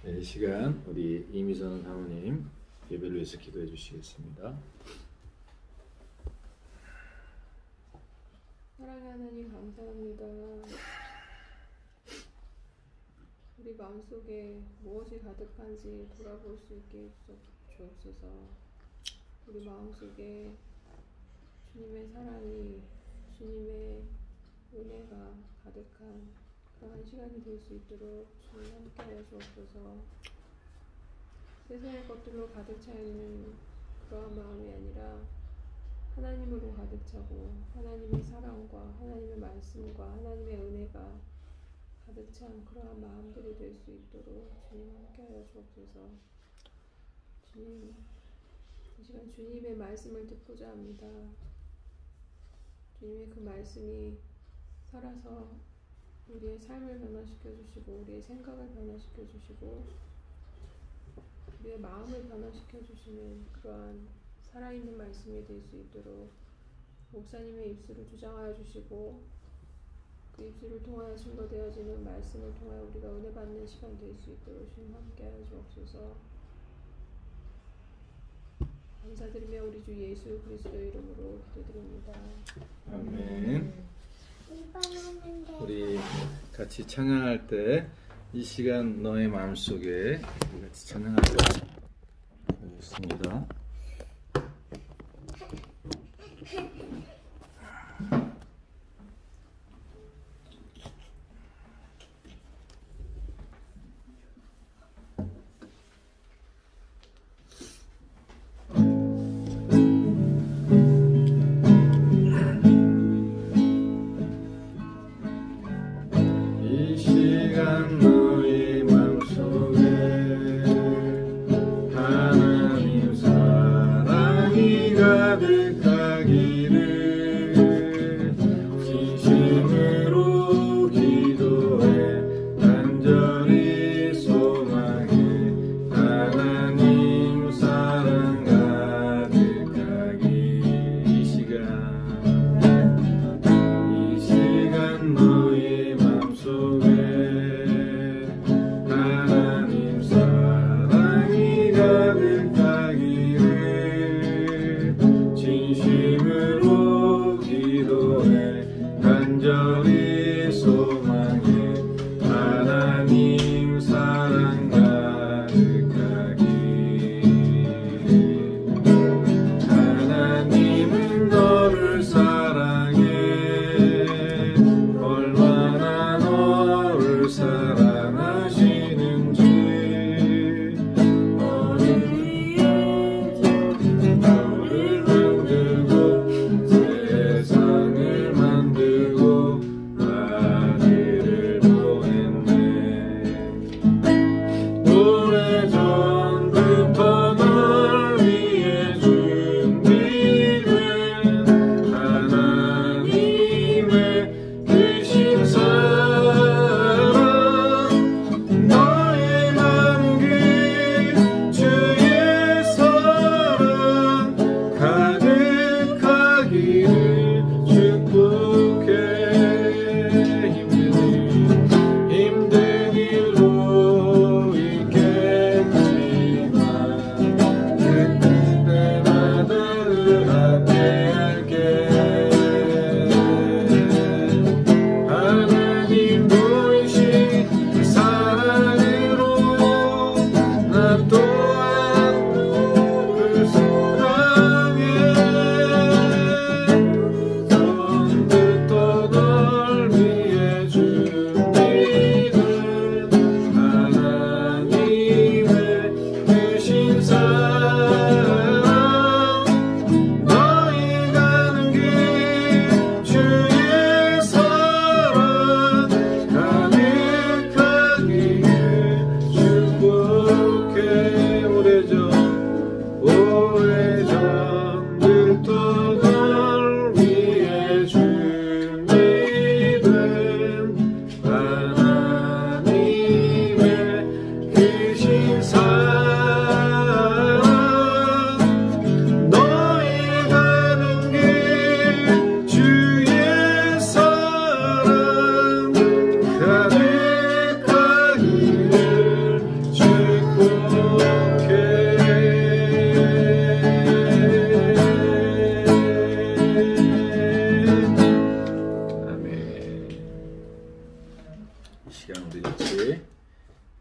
이 시간 우리 이미선 사모님 예배를 위해서 기도해 주시겠습니다. 사랑의 하나님 감사합니다. 우리 마음속에 무엇이 가득한지 돌아볼 수 있게 주옵소서. 우리 마음속에 주님의 사랑이, 주님의 은혜가 가득한 그러한 시간이 될 수 있도록 주님 함께하여 주옵소서. 세상의 것들로 가득 차 있는 그러한 마음이 아니라 하나님으로 가득 차고 하나님의 사랑과 하나님의 말씀과 하나님의 은혜가 가득 찬 그러한 마음들이 될 수 있도록 주님 함께하여 주옵소서. 주님, 이 시간 주님의 말씀을 듣고자 합니다. 주님의 그 말씀이 살아서 우리의 삶을 변화시켜 주시고 우리의 생각을 변화시켜 주시고 우리의 마음을 변화시켜 주시는 그러한 살아있는 말씀이 될 수 있도록 목사님의 입술을 주장하여 주시고 그 입술을 통하여 증거되어지는 말씀을 통하여 우리가 은혜 받는 시간 될 수 있도록 주님 함께하여 주옵소서. 감사드리며 우리 주 예수 그리스도의 이름으로 기도드립니다. 아멘. 우리 같이 찬양할 때 이 시간 너의 마음속에 같이 찬양하도록 하겠습니다. 이 시간 너의 마음속에 하나님 사랑이 가득하기를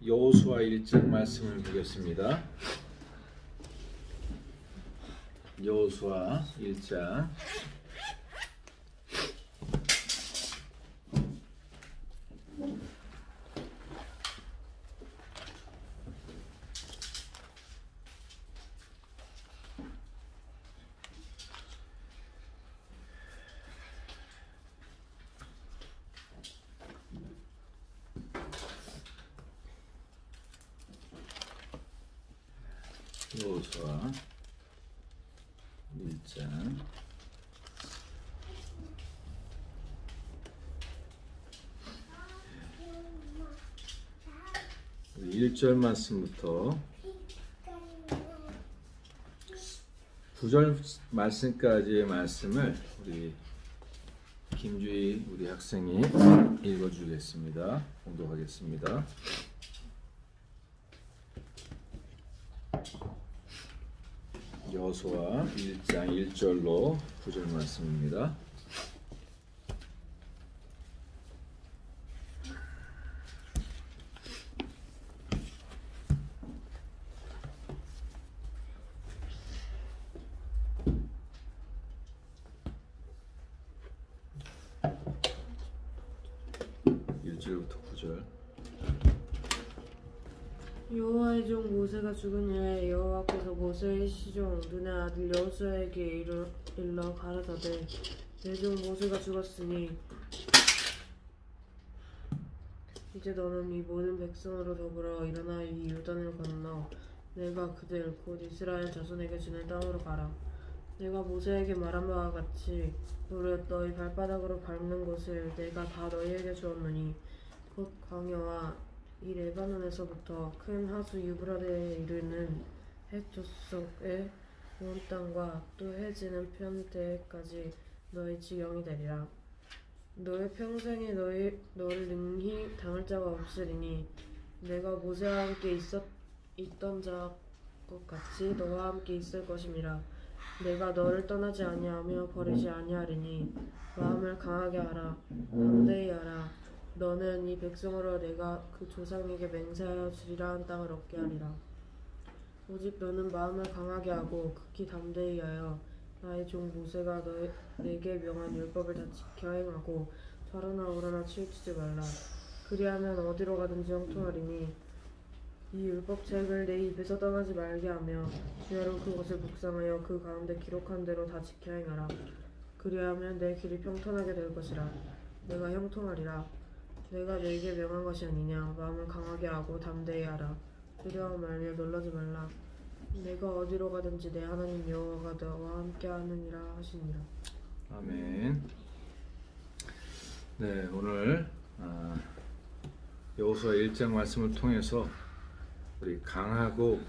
여호수아 1장 말씀을 보겠습니다. 여호수아 1장 여호수아 1장 1절 말씀부터 9절 말씀까지의 말씀을 우리 김주희 우리 학생이 읽어주겠습니다. 공독하겠습니다. 여호수아 1장 1절로 9절 말씀입니다. 여호와의 종 모세가 죽은 후에 여호와께서 모세의 시종 눈의 아들 여호수아에게 일러 가라사대 내 종 모세가 죽었으니 이제 너는 이 모든 백성으로 더불어 일어나 이 요단을 건너 내가 그들 곧 이스라엘 자손에게 주는 땅으로 가라. 내가 모세에게 말한 바와 같이 무릇 너희 발바닥으로 밟는 곳을 내가 다 너희에게 주었노니 곧 광야와 이 레바논에서부터 큰 하수 유브라데에 이르는 해조석의 온 땅과 또 해지는 편대까지 너희 지경이 되리라. 너의 평생에 너를 능히 당할 자가 없으리니 내가 모세와 함께 있던 자와 같이 너와 함께 있을 것임이라. 내가 너를 떠나지 아니하며 버리지 아니하리니 마음을 강하게 하라. 담대히 하라. 너는 이 백성으로 내가 그 조상에게 맹세하여 주리라 한 땅을 얻게 하리라. 오직 너는 마음을 강하게 하고 극히 담대히 하여 나의 종 모세가 내게 명한 율법을 다 지켜 행하고 좌로나 우로나 치우치지 말라. 그리하면 어디로 가든지 형통하리니 이 율법책을 내 입에서 떠나지 말게 하며 주야로 그것을 묵상하여 그 가운데 기록한 대로 다 지켜 행하라. 그리하면 내 길이 평탄하게 될 것이라. 내가 형통하리라. 내가 내게 명한 것이 아니냐. 마음을 강하게 하고 담대히 하라. 두려워 말며 놀라지 말라. 내가 어디로 가든지 내 하나님 여호와가 너와 함께 하느니라 하시니라. 아멘. 네, 오늘 여호수아 1장 말씀을 통해서 우리 강하고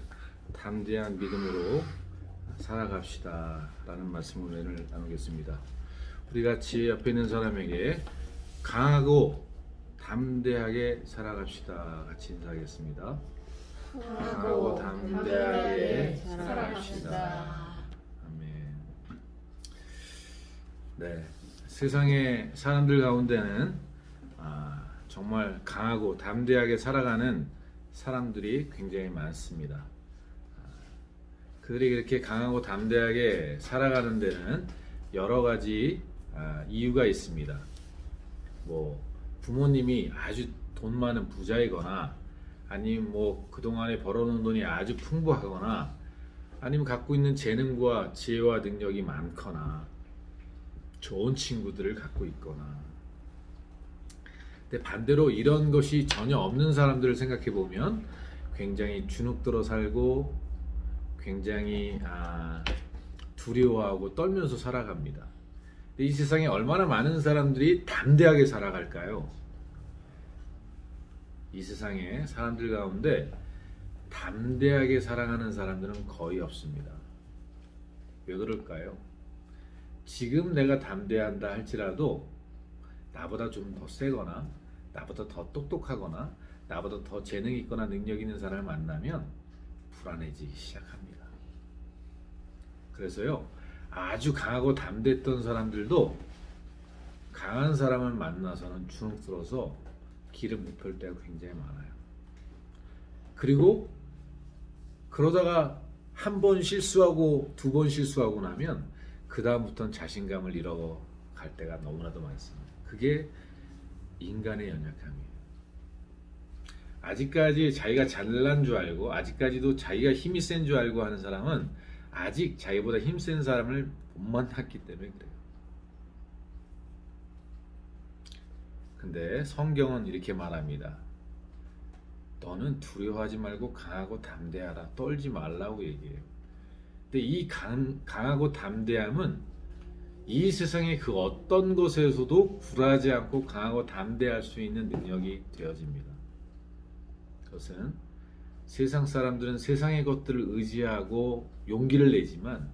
담대한 믿음으로 살아갑시다 라는 말씀을 오늘 나누겠습니다. 우리 같이 옆에 있는 사람에게 강하고 담대하게 살아갑시다 같이 인사하겠습니다. 강하고 담대하게 살아갑시다. 아멘. 네, 세상의 사람들 가운데는 정말 강하고 담대하게 살아가는 사람들이 굉장히 많습니다. 그들이 그렇게 강하고 담대하게 살아가는 데는 여러 가지 이유가 있습니다. 뭐 부모님이 아주 돈 많은 부자이거나 아니면 뭐 그동안에 벌어놓은 돈이 아주 풍부하거나 아니면 갖고 있는 재능과 지혜와 능력이 많거나 좋은 친구들을 갖고 있거나. 근데 반대로 이런 것이 전혀 없는 사람들을 생각해 보면 굉장히 주눅들어 살고 굉장히 두려워하고 떨면서 살아갑니다. 근데 이 세상에 얼마나 많은 사람들이 담대하게 살아갈까요? 이 세상에 사람들 가운데 담대하게 살아가는 사람들은 거의 없습니다. 왜 그럴까요? 지금 내가 담대한다 할지라도 나보다 좀 더 세거나 나보다 더 똑똑하거나 나보다 더 재능 있거나 능력 있는 사람을 만나면 불안해지기 시작합니다. 그래서요, 아주 강하고 담대했던 사람들도 강한 사람을 만나서는 주눅들어서 길을 못 펼 때가 굉장히 많아요. 그리고 그러다가 한 번 실수하고 두 번 실수하고 나면 그 다음부터는 자신감을 잃어갈 때가 너무나도 많습니다. 그게 인간의 연약함이에요. 아직까지 자기가 잘난 줄 알고 아직까지도 자기가 힘이 센 줄 알고 하는 사람은 아직 자기보다 힘센 사람을 못 만났기 때문에 그래요. 근데 성경은 이렇게 말합니다. 너는 두려워하지 말고 강하고 담대하라. 떨지 말라고 얘기해요. 근데 이 강하고 담대함은 이 세상의 그 어떤 것에서도 굴하지 않고 강하고 담대할 수 있는 능력이 되어집니다. 그것은 세상 사람들은 세상의 것들을 의지하고 용기를 내지만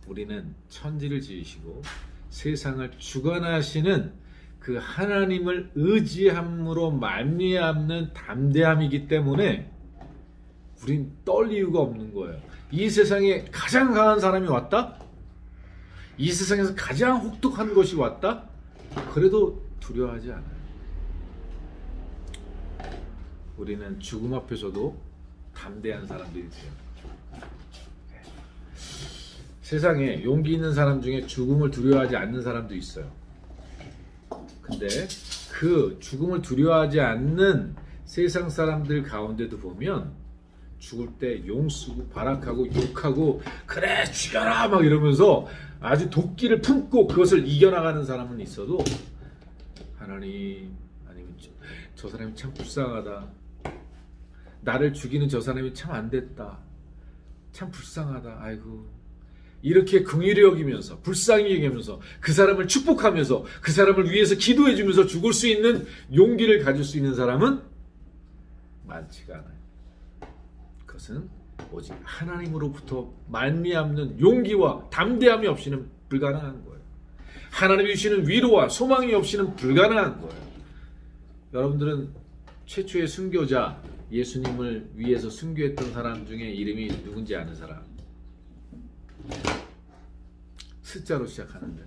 우리는 천지를 지으시고 세상을 주관하시는 그 하나님을 의지함으로 말미암는 담대함이기 때문에 우린 떨 이유가 없는 거예요. 이 세상에 가장 강한 사람이 왔다? 이 세상에서 가장 혹독한 것이 왔다? 그래도 두려워하지 않아요. 우리는 죽음 앞에서도 담대한 사람들이 돼요. 세상에 용기 있는 사람 중에 죽음을 두려워하지 않는 사람도 있어요. 근데 그 죽음을 두려워하지 않는 세상 사람들 가운데도 보면 죽을 때 용쓰고 발악하고 욕하고 그래 죽여라 막 이러면서 아주 도끼를 품고 그것을 이겨나가는 사람은 있어도 하나님 아니면 저 사람이 참 불쌍하다. 나를 죽이는 저 사람이 참 안됐다. 참 불쌍하다. 아이고. 이렇게 긍휼히 여기면서 불쌍히 여기면서 그 사람을 축복하면서 그 사람을 위해서 기도해 주면서 죽을 수 있는 용기를 가질 수 있는 사람은 많지가 않아요. 그것은 오직 하나님으로부터 말미암는 용기와 담대함이 없이는 불가능한 거예요. 하나님이 주시는 위로와 소망이 없이는 불가능한 거예요. 여러분들은 최초의 순교자 예수님을 위해서 순교했던 사람 중에 이름이 누군지 아는 사람? 스자로 시작하는데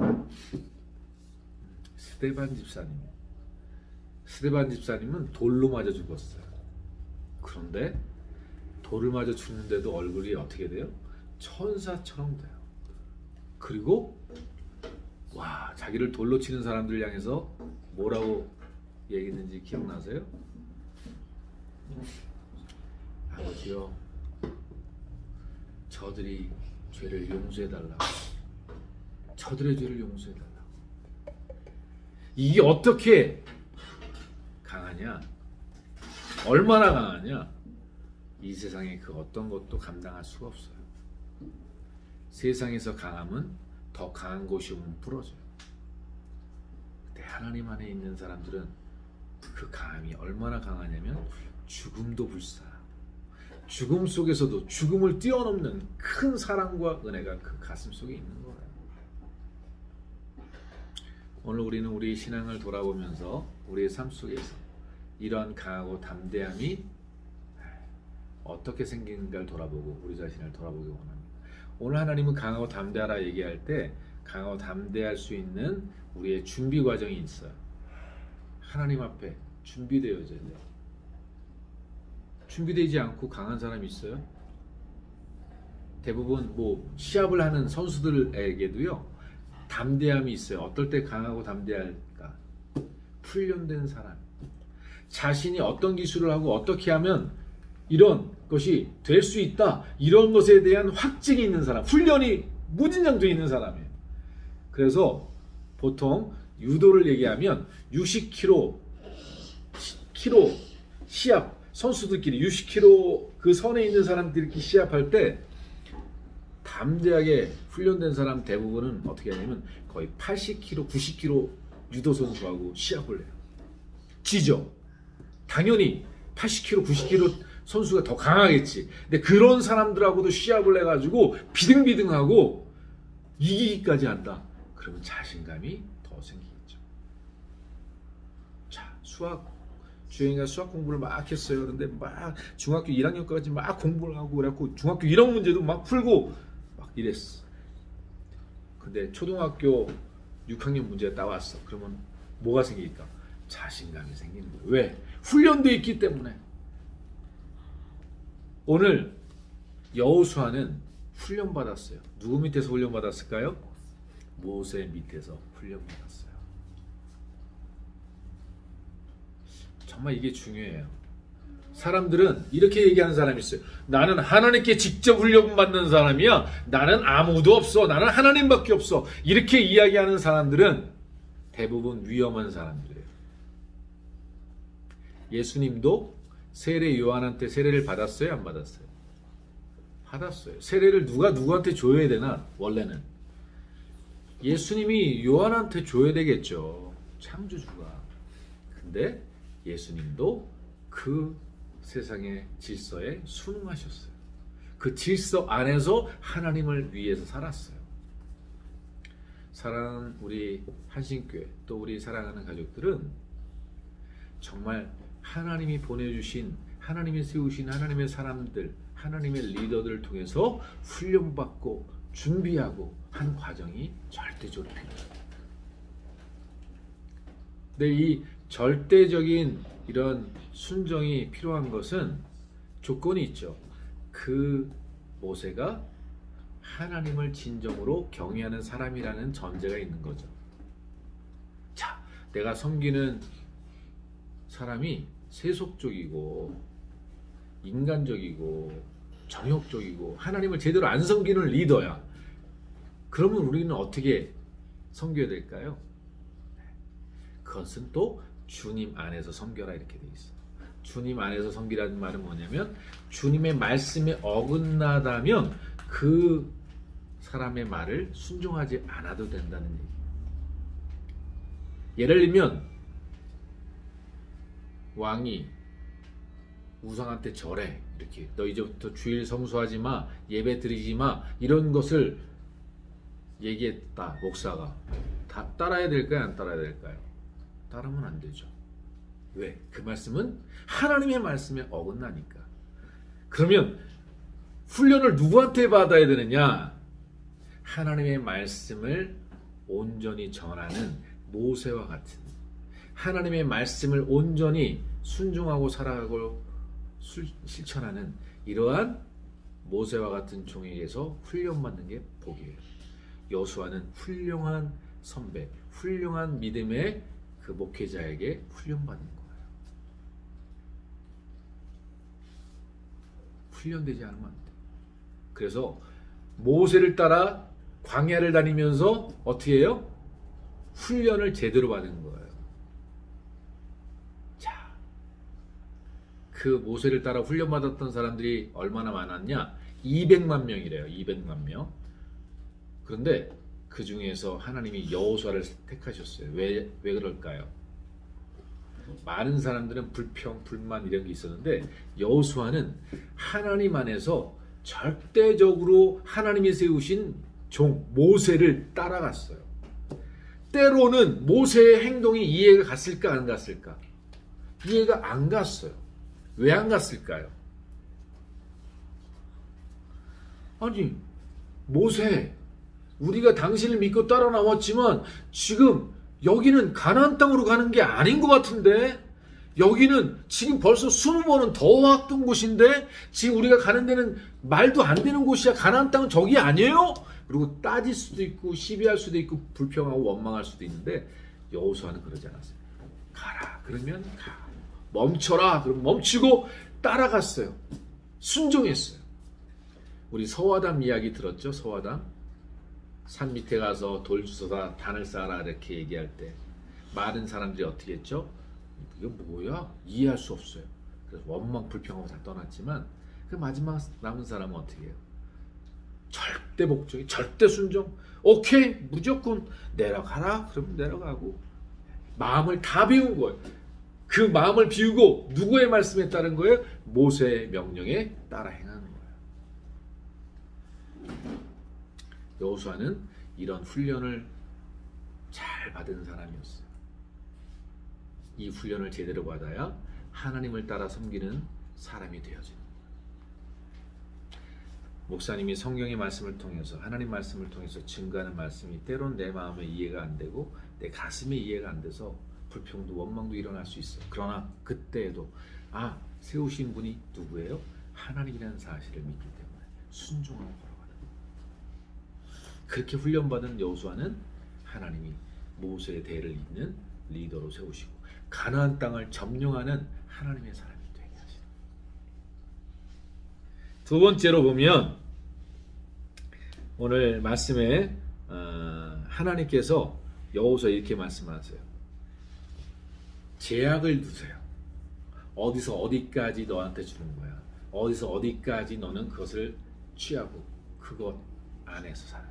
스데반 집사님. 스데반 집사님은 돌로 맞아 죽었어요. 그런데 돌을 맞아 죽는데도 얼굴이 어떻게 돼요? 천사처럼 돼요. 그리고 와, 자기를 돌로 치는 사람들 향해서 뭐라고 얘기했는지 기억나세요? 아버지요, 저들이 죄를 용서해달라고. 저들의 죄를 용서해달라고. 이게 어떻게 강하냐? 얼마나 강하냐? 이 세상의 그 어떤 것도 감당할 수가 없어요. 세상에서 강함은 더 강한 곳이 오면 부러져요. 근데 하나님 안에 있는 사람들은 그 강함이 얼마나 강하냐면 죽음도 불사하고 죽음 속에서도 죽음을 뛰어넘는 큰 사랑과 은혜가 그 가슴 속에 있는 거예요. 오늘 우리는 우리 신앙을 돌아보면서 우리의 삶 속에서 이러한 강하고 담대함이 어떻게 생긴가를 돌아보고 우리 자신을 돌아보기 원합니다. 오늘 하나님은 강하고 담대하라 얘기할 때 강하고 담대할 수 있는 우리의 준비 과정이 있어요. 하나님 앞에 준비되어져야 돼요. 준비되지 않고 강한 사람이 있어요? 대부분 시합을 하는 선수들에게도요 담대함이 있어요. 어떨 때 강하고 담대할까? 훈련된 사람, 자신이 어떤 기술을 하고 어떻게 하면 이런 것이 될 수 있다, 이런 것에 대한 확증이 있는 사람, 훈련이 무진장되어 있는 사람이에요. 그래서 보통 유도를 얘기하면 60kg 시합, 선수들끼리 60kg 그 선에 있는 사람들끼리 시합할 때 담대하게 훈련된 사람 대부분은 어떻게 하냐면 거의 80kg, 90kg 유도 선수하고 시합을 해요. 지죠. 당연히 80kg, 90kg 선수가 더 강하겠지. 근데 그런 사람들하고도 시합을 해가지고 비등비등하고 이기기까지 한다. 그러면 자신감이 더 생기겠죠. 자, 주영이가 수학 공부를 막 했어요. 그런데 막 중학교 1학년까지 막 공부를 하고 그래갖고 중학교 1학 문제도 막 풀고 막 이랬어. 근데 초등학교 6학년 문제가 따왔어. 그러면 뭐가 생길까? 자신감이 생기는 거예요. 왜? 훈련되어 있기 때문에. 오늘 여호수아는 훈련받았어요. 누구 밑에서 훈련받았을까요? 모세 밑에서 훈련받았어요. 정말 이게 중요해요. 사람들은 이렇게 얘기하는 사람이 있어요. 나는 하나님께 직접 훈련받는 사람이야. 나는 아무도 없어. 나는 하나님밖에 없어. 이렇게 이야기하는 사람들은 대부분 위험한 사람들이에요. 예수님도 세례 요한한테 세례를 받았어요? 안 받았어요? 받았어요. 세례를 누가 누구한테 줘야 되나? 원래는 예수님이 요한한테 줘야 되겠죠. 창조주가. 근데 예수님도 그 세상의 질서에 순응하셨어요. 그 질서 안에서 하나님을 위해서 살았어요. 사랑하는 우리 한신교회 또 우리 사랑하는 가족들은 정말 하나님이 보내주신, 하나님이 세우신 하나님의 사람들, 하나님의 리더들을 통해서 훈련받고 준비하고 한 과정이 절대적으로 필요합니다. 근데 이 절대적인 이런 순종이 필요한 것은 조건이 있죠. 그 모세가 하나님을 진정으로 경외하는 사람이라는 전제가 있는 거죠. 자, 내가 섬기는 사람이 세속적이고 인간적이고 정욕적이고 하나님을 제대로 안 섬기는 리더야. 그러면 우리는 어떻게 섬겨야 될까요? 그것은 또 주님 안에서 섬겨라 이렇게 돼 있어요. 주님 안에서 섬기라는 말은 뭐냐면 주님의 말씀에 어긋나다면 그 사람의 말을 순종하지 않아도 된다는 얘기예요. 예를 들면 왕이 우상한테 절해, 이렇게 너 이제부터 주일 성수하지 마, 예배 드리지 마, 이런 것을 얘기했다. 목사가 다 따라야 될까요? 안 따라야 될까요? 따르면 안 되죠. 왜? 그 말씀은 하나님의 말씀에 어긋나니까. 그러면 훈련을 누구한테 받아야 되느냐? 하나님의 말씀을 온전히 전하는 모세와 같은, 하나님의 말씀을 온전히 순종하고 살아가고 실천하는 이러한 모세와 같은 종에게서 훈련받는 게 복이에요. 여호수아는 훌륭한 선배, 훌륭한 믿음의 그 목회자에게 훈련받는 거예요. 훈련되지 않으면 안 돼. 그래서 모세를 따라 광야를 다니면서 어떻게 해요? 훈련을 제대로 받은 거예요. 자, 그 모세를 따라 훈련받았던 사람들이 얼마나 많았냐? 200만 명이래요. 200만 명. 그런데 그 중에서 하나님이 여호수아를 택하셨어요. 왜 그럴까요? 많은 사람들은 불평, 불만 이런 게 있었는데 여호수아는 하나님 안에서 절대적으로 하나님이 세우신 종 모세를 따라갔어요. 때로는 모세의 행동이 이해가 갔을까 안 갔을까? 이해가 안 갔어요. 왜 안 갔을까요? 아니 모세, 우리가 당신을 믿고 따라 나왔지만 지금 여기는 가나안 땅으로 가는 게 아닌 것 같은데, 여기는 지금 벌써 20번은 더 왔던 곳인데 지금 우리가 가는 데는 말도 안 되는 곳이야. 가나안 땅은 저기 아니에요? 그리고 따질 수도 있고 시비할 수도 있고 불평하고 원망할 수도 있는데 여호수아는 그러지 않았어요. 가라 그러면 가, 멈춰라 그러면 멈추고 따라갔어요. 순종했어요. 우리 서화담 이야기 들었죠? 서화담 산 밑에 가서 돌 주워다 단을 쌓아라 이렇게 얘기할 때 많은 사람들이 어떻게 했죠? 이거 뭐야? 이해할 수 없어요. 그래서 원망 불평하고 다 떠났지만 그 마지막 남은 사람은 어떻게 해요? 절대 복종이, 절대 순종. 오케이, 무조건 내려가라. 그러면 내려가고 마음을 다 비운 거예요. 그 마음을 비우고 누구의 말씀에 따른 거예요? 모세의 명령에 따라 행하는 거예요. 여호수아는 이런 훈련을 잘 받은 사람이었어요. 이 훈련을 제대로 받아야 하나님을 따라 섬기는 사람이 되어지는 거예요. 목사님이 성경의 말씀을 통해서, 하나님 말씀을 통해서 증거하는 말씀이 때론 내 마음에 이해가 안 되고 내 가슴에 이해가 안 돼서 불평도 원망도 일어날 수 있어요. 그러나 그때에도 세우신 분이 누구예요? 하나님이라는 사실을 믿기 때문에 순종하고 걸어가는 거예요. 그렇게 훈련받은 여호수아는 하나님이 모세의 대를 잇는 리더로 세우시고 가나안 땅을 점령하는 하나님의 사람이 되게 하시는. 두 번째로 보면 오늘 말씀에 하나님께서 여호수아에 이렇게 말씀하세요. 제약을 두세요. 어디서 어디까지 너한테 주는 거야. 어디서 어디까지 너는 그것을 취하고 그것 안에서 살아.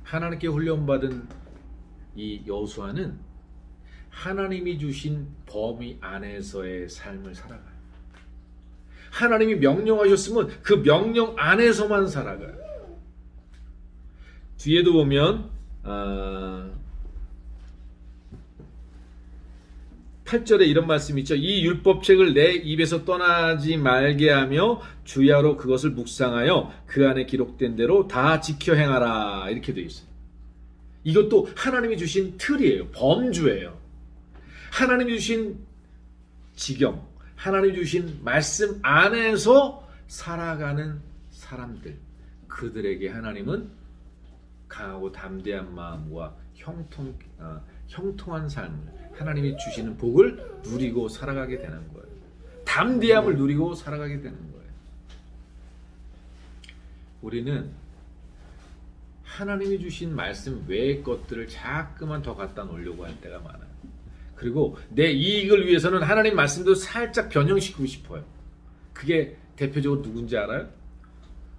하나님께 훈련받은 이 여호수아는 하나님이 주신 범위 안에서의 삶을 살아가요. 하나님이 명령하셨으면 그 명령 안에서만 살아가요. 뒤에도 보면 8절에 이런 말씀이 있죠. 이 율법책을 내 입에서 떠나지 말게 하며 주야로 그것을 묵상하여 그 안에 기록된 대로 다 지켜 행하라. 이렇게 되어 있어요. 이것도 하나님이 주신 틀이에요. 범주예요. 하나님이 주신 지경, 하나님이 주신 말씀 안에서 살아가는 사람들, 그들에게 하나님은 강하고 담대한 마음과 형통한 삶을, 하나님이 주시는 복을 누리고 살아가게 되는 거예요. 담대함을 누리고 살아가게 되는 거예요. 우리는 하나님이 주신 말씀 외의 것들을 자꾸만 더 갖다 놓으려고 할 때가 많아요. 그리고 내 이익을 위해서는 하나님 말씀도 살짝 변형시키고 싶어요. 그게 대표적으로 누군지 알아요?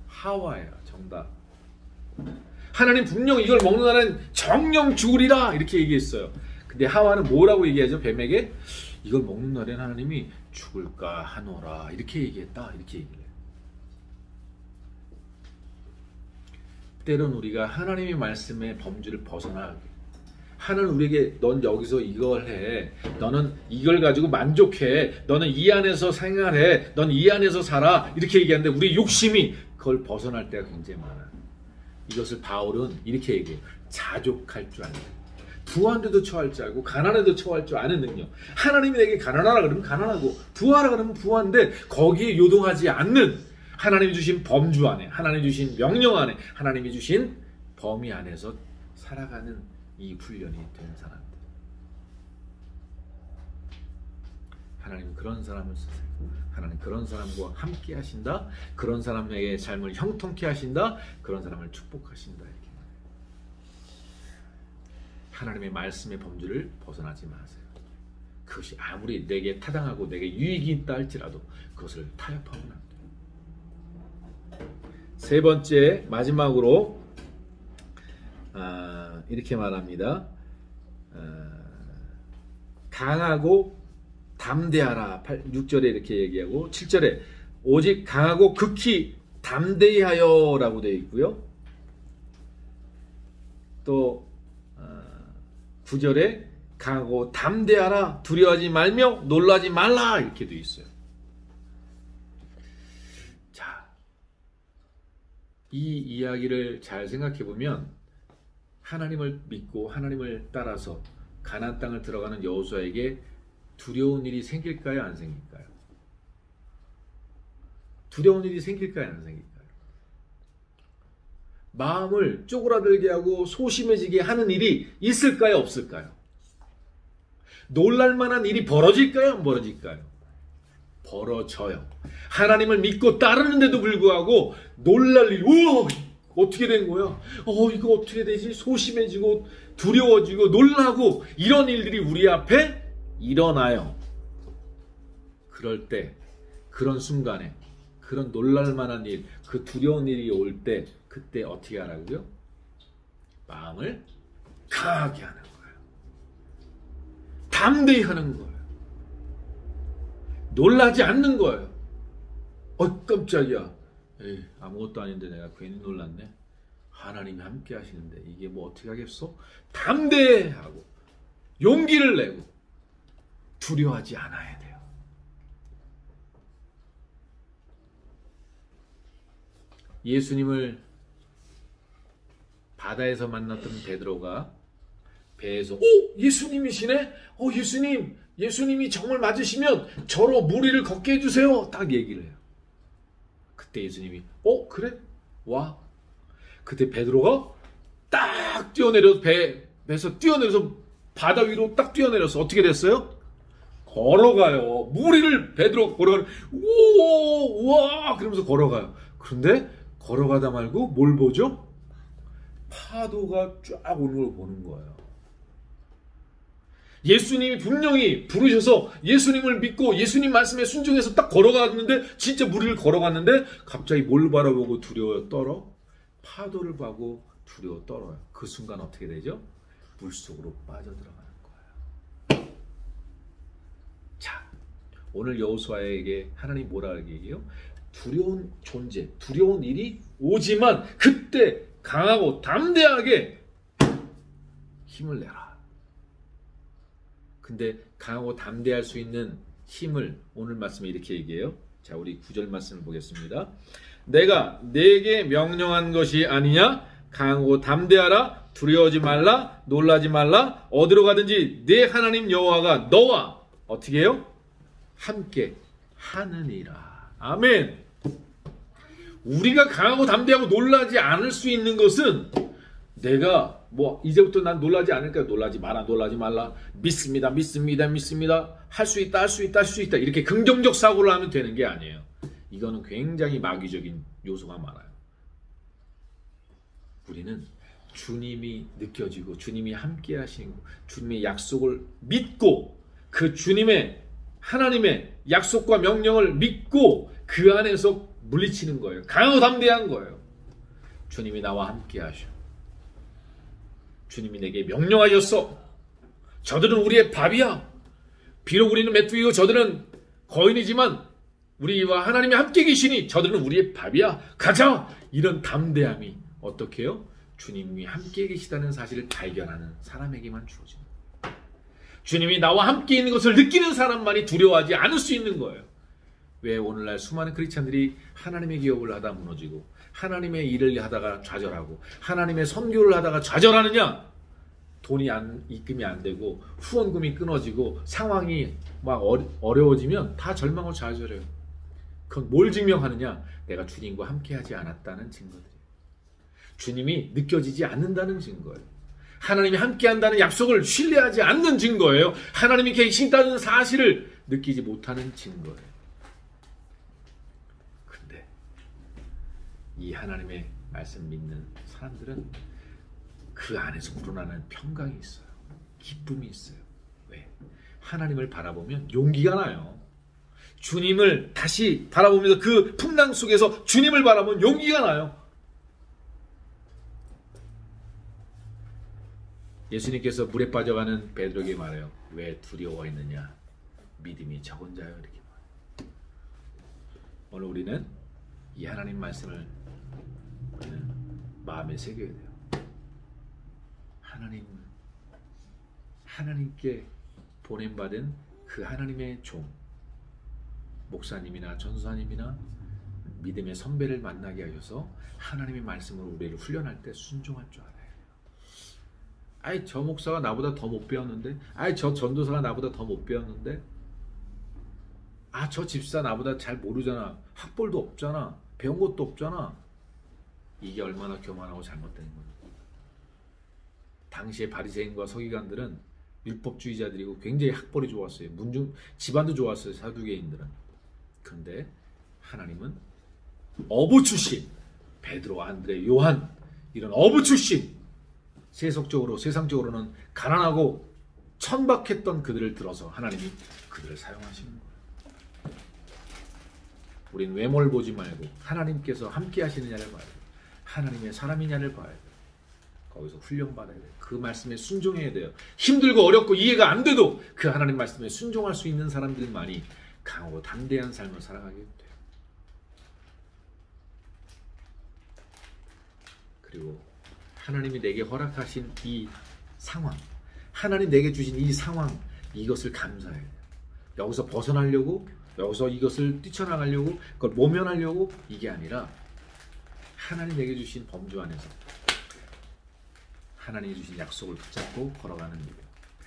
하와예요. 정답. 하나님 분명 이걸 먹는 날은 정령 죽으리라 이렇게 얘기했어요. 근데 하와는 뭐라고 얘기하죠? 뱀에게 이걸 먹는 날엔 하나님이 죽을까 하노라 이렇게 얘기했다. 이렇게 얘기해요. 때론 우리가 하나님의 말씀의 범주를 벗어나게, 하나님 우리에게 넌 여기서 이걸 해, 너는 이걸 가지고 만족해, 너는 이 안에서 생활해, 넌 이 안에서 살아 이렇게 얘기하는데 우리 욕심이 그걸 벗어날 때가 굉장히 많아요. 이것을 바울은 이렇게 얘기해요. 자족할 줄 아는, 부한데도 처할 줄 알고 가난해도 처할 줄 아는 능력. 하나님이 내게 가난하라 그러면 가난하고 부하라 그러면 부한데 거기에 요동하지 않는 하나님이 주신 범주 안에, 하나님이 주신 명령 안에, 하나님이 주신 범위 안에서 살아가는 이 훈련이 된 사람들. 하나님 그런 사람을 쓰세요. 하나님 그런 사람과 함께 하신다. 그런 사람에게 삶을 형통케 하신다. 그런 사람을 축복하신다. 이렇게. 하나님의 말씀의 범주를 벗어나지 마세요. 그것이 아무리 내게 타당하고 내게 유익이 있다 할지라도 그것을 타협하면 안 돼요. 세 번째 마지막으로 이렇게 말합니다. 강하고 담대하라. 6절에 이렇게 얘기하고 7절에 오직 강하고 극히 담대히 하여 라고 되어 있고요. 또 9절에 강하고 담대하라, 두려워하지 말며 놀라지 말라 이렇게 되어 있어요. 자, 이 이야기를 잘 생각해 보면 하나님을 믿고 하나님을 따라서 가나안 땅을 들어가는 여호수아에게 두려운 일이 생길까요? 안 생길까요? 두려운 일이 생길까요? 안 생길까요? 마음을 쪼그라들게 하고 소심해지게 하는 일이 있을까요? 없을까요? 놀랄만한 일이 벌어질까요? 안 벌어질까요? 벌어져요. 하나님을 믿고 따르는데도 불구하고 놀랄 일, 우와! 어떻게 된 거야? 이거 어떻게 되지? 소심해지고 두려워지고 놀라고 이런 일들이 우리 앞에 일어나요. 그럴 때, 그런 순간에, 그런 놀랄만한 일, 그 두려운 일이 올 때, 그때 어떻게 하라고요? 마음을 강하게 하는 거예요. 담대히 하는 거예요. 놀라지 않는 거예요. 깜짝이야. 에이, 아무것도 아닌데 내가 괜히 놀랐네. 하나님이 함께 하시는데 이게 뭐 어떻게 하겠어? 담대하고 용기를 내고 두려워하지 않아야 돼요. 예수님을 바다에서 만났던 배에서 예수님이시네? 예수님이 정말 맞으시면 저로 무리를 걷게 해주세요. 딱 얘기를 해요. 그때 예수님이 그래? 와. 그때 베드로가 딱 뛰어내려서 배에서 뛰어내려서 바다 위로 딱 뛰어내려서 어떻게 됐어요? 걸어가요. 무리를 베드로 걸어가는 우와 그러면서 걸어가요. 그런데 걸어가다 말고 뭘 보죠? 파도가 쫙 오는 걸 보는 거예요. 예수님이 분명히 부르셔서 예수님을 믿고 예수님 말씀에 순종해서 딱 걸어갔는데 진짜 무리를 걸어갔는데 갑자기 뭘 바라보고 두려워 떨어? 파도를 보고 두려워 떨어요. 그 순간 어떻게 되죠? 물속으로 빠져들어가는 거예요. 자, 오늘 여호수아에게 하나님 뭐라 얘기해요? 두려운 존재, 두려운 일이 오지만 그때 강하고 담대하게 힘을 내라. 근데 강하고 담대할 수 있는 힘을 오늘 말씀에 이렇게 얘기해요. 자, 우리 9절 말씀을 보겠습니다. 내가 내게 명령한 것이 아니냐? 강하고 담대하라. 두려워하지 말라. 놀라지 말라. 어디로 가든지 내 하나님 여호와가 너와 어떻게 해요? 함께 하느니라. 아멘. 우리가 강하고 담대하고 놀라지 않을 수 있는 것은 내가 이제부터 난 놀라지 않을까? 놀라지 마라. 놀라지 말라. 믿습니다. 할 수 있다. 이렇게 긍정적 사고를 하면 되는 게 아니에요. 이거는 굉장히 마귀적인 요소가 많아요. 우리는 주님이 느껴지고 주님이 함께 하시고 주님의 약속을 믿고 그 하나님의 약속과 명령을 믿고 그 안에서 물리치는 거예요. 강하고 담대한 거예요. 주님이 나와 함께 하셔. 주님이 내게 명령하셨어. 저들은 우리의 밥이야. 비록 우리는 메뚜기고 저들은 거인이지만 우리와 하나님이 함께 계시니 저들은 우리의 밥이야. 가자. 이런 담대함이 어떻게 해요? 주님이 함께 계시다는 사실을 발견하는 사람에게만 주어집니다. 주님이 나와 함께 있는 것을 느끼는 사람만이 두려워하지 않을 수 있는 거예요. 왜 오늘날 수많은 크리스찬들이 하나님의 기업을 하다 무너지고 하나님의 일을 하다가 좌절하고 하나님의 선교를 하다가 좌절하느냐? 돈이 입금이 안 되고 후원금이 끊어지고 상황이 막 어려워지면 다 절망하고 좌절해요. 그건 뭘 증명하느냐? 내가 주님과 함께하지 않았다는 증거들이에요. 주님이 느껴지지 않는다는 증거예요. 하나님이 함께한다는 약속을 신뢰하지 않는 증거예요. 하나님이 계신다는 사실을 느끼지 못하는 증거예요. 근데 이 하나님의 말씀 믿는 사람들은 그 안에서 우러나는 평강이 있어요. 기쁨이 있어요. 왜? 하나님을 바라보면 용기가 나요. 주님을 다시 바라보면서 그 풍랑 속에서 주님을 바라보면 용기가 나요. 예수님께서 물에 빠져가는 베드로에게 말해요. 왜 두려워했느냐? 믿음이 적은 자요. 이렇게 말해요. 오늘 우리는 이 하나님 말씀을 우리는 마음에 새겨야 돼요. 하나님께 보냄받은 그 하나님의 종, 목사님이나 전사님이나 믿음의 선배를 만나게 하셔서 하나님의 말씀으로 우리를 훈련할 때 순종할 줄 알아요. 아이, 저 목사가 나보다 더 못 배웠는데, 아이, 저 전도사가 나보다 더 못 배웠는데, 아, 저 집사 나보다 잘 모르잖아. 학벌도 없잖아. 배운 것도 없잖아. 이게 얼마나 교만하고 잘못된 거예요. 당시에 바리새인과 서기관들은 율법주의자들이고 굉장히 학벌이 좋았어요. 집안도 좋았어요. 사두개인들은. 그런데 하나님은 어부 출신, 베드로, 안드레, 요한 이런 어부 출신, 세상적으로는 가난하고 천박했던 그들을 들어서 하나님이 그들을 사용하시는 거예요. 우린 외모를 보지 말고 하나님께서 함께 하시느냐를 봐야 돼요. 하나님의 사람이냐를 봐야 돼요. 거기서 훈련받아야 돼요. 그 말씀에 순종해야 돼요. 힘들고 어렵고 이해가 안 돼도 그 하나님 말씀에 순종할 수 있는 사람들만이 강하고 담대한 삶을 살아가게 돼요. 그리고 하나님이 내게 허락하신 이 상황, 하나님 내게 주신 이 상황, 이것을 감사해야 돼요. 여기서 벗어나려고, 여기서 이것을 뛰쳐나가려고, 그걸 모면하려고 이게 아니라 하나님 내게 주신 범주 안에서 하나님이 주신 약속을 붙잡고 걸어가는 믿음,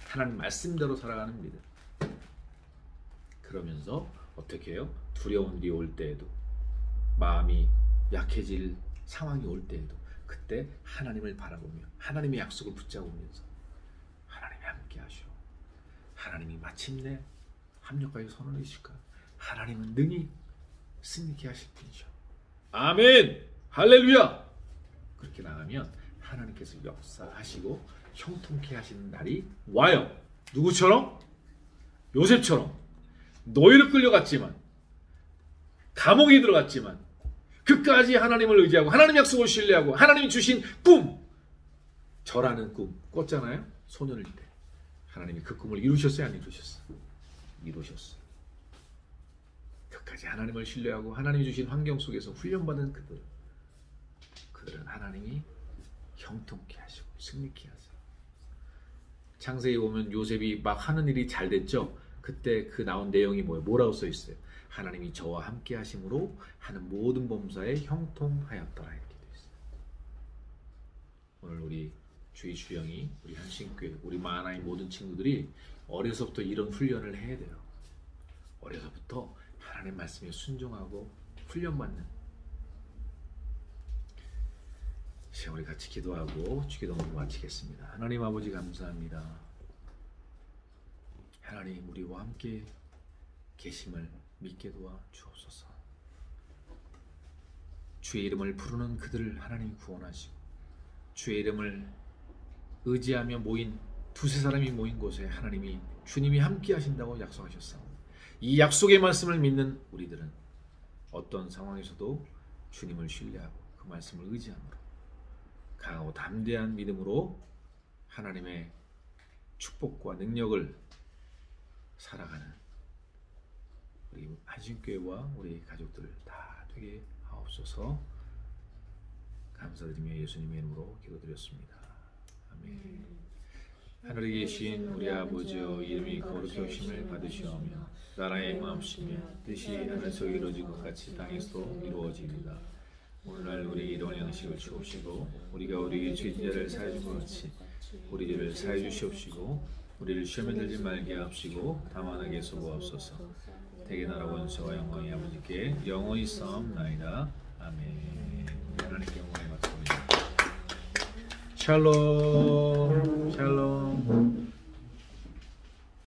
하나님 말씀대로 살아가는 믿음. 그러면서 어떻게 해요? 두려운 일이 올 때에도, 마음이 약해질 상황이 올 때에도 그때 하나님을 바라보며 하나님의 약속을 붙잡으면서 하나님이 함께 하시오. 하나님이 마침내 합력하여 선언해 주실까? 하나님은 능히 승리케 하실 분이죠. 아멘! 할렐루야! 그렇게 나가면 하나님께서 역사하시고 형통케 하시는 날이 와요. 누구처럼? 요셉처럼 노예로 끌려갔지만, 감옥에 들어갔지만 끝까지 하나님을 의지하고 하나님 약속을 신뢰하고 하나님이 주신 꿈, 저라는 꿈 꿨잖아요. 소년일 때 하나님이 그 꿈을 이루셨어요? 안 이루셨어요? 이루셨어요. 끝까지 하나님을 신뢰하고 하나님이 주신 환경 속에서 훈련받은 그들은 하나님이 형통케 하시고 승리케 하세요. 창세기 보면 요셉이 막 하는 일이 잘 됐죠. 그때 그 나온 내용이 뭐라고 써 있어요? 하나님이 저와 함께 하심으로 하는 모든 범사에 형통하였더라 이렇게 돼 있어요. 오늘 우리 주의 주영이, 우리 한신교회, 우리 만화의 모든 친구들이 어려서부터 이런 훈련을 해야 돼요. 어려서부터 하나님 말씀에 순종하고 훈련받는. 이제 우리 같이 기도하고 주기도문 마치겠습니다. 하나님 아버지 감사합니다. 하나님 우리와 함께 계심을 믿게 도와 주옵소서. 주의 이름을 부르는 그들을 하나님 구원하시고, 주의 이름을 의지하며 모인 두세 사람이 모인 곳에 하나님이 주님이 함께 하신다고 약속하셨사오니 이 약속의 말씀을 믿는 우리들은 어떤 상황에서도 주님을 신뢰하고 그 말씀을 의지함으로 강하고 담대한 믿음으로 하나님의 축복과 능력을 살아가는 우리 한신교회와 우리 가족들 다 되게 하옵소서. 감사드리며 예수님의 이름으로 기도드렸습니다. 아멘. 하늘에 계신 우리 아버지여, 이름이 거룩히 오심을 받으시오며 나라의 마음씨며 뜻이 하늘에서 이루어진 것 같이 땅에서도 이루어집니다. 오늘날 우리에게 일용할 양식을 주옵시고 우리가 우리에게 죄진 자를 사하여 준 것 같이 우리 죄를 사하여 주시옵시고 우리를 시험에 들지 말게 하옵시고 다만 악에서 구하옵소서. 대개 나라 원수와 영광이 아버지께 영원히 싸움나이다. 아멘. 하나님께 영광이 받습니다. 샬롬 샬롬.